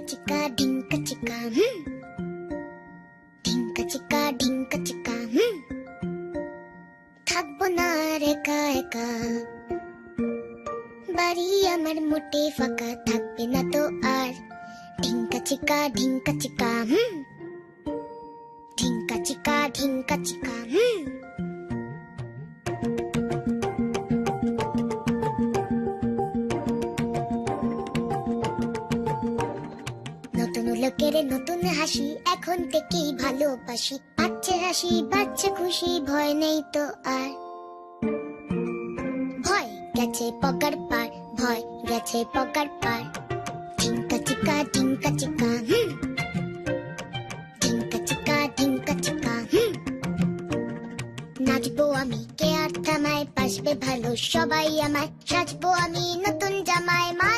চিকা ঢিঙ্কা চিকা ঢিঙ্কা চিকা ঢিঙ্কা চিকা থাকবো না আর একা একা, বাড়ি আমার মোটে ফাঁকা থাকবে না তো আর। ঢিঙ্কা চিকা ঢিঙ্কা চিকা ঢিঙ্কা চিকা ঢিঙ্কা চিকা নতুন লোকের নতুন হাসি, এখন থেকেই ভালোবাসি। বাচ্চা হাসি বাচ্চা খুশি, ভয় নেই তো আর। ভয় গেছে পগার পার, ভয় গেছে পগার পার। ঢিঙ্কা চিকা ঢিঙ্কা চিকা ঢিঙ্কা চিকা ঢিঙ্কা চিকা নাচবো আমি, কে আর থামায়, বাসবে ভালো সবাই আমায়। সাজবো আমি নতুন জামায়, মা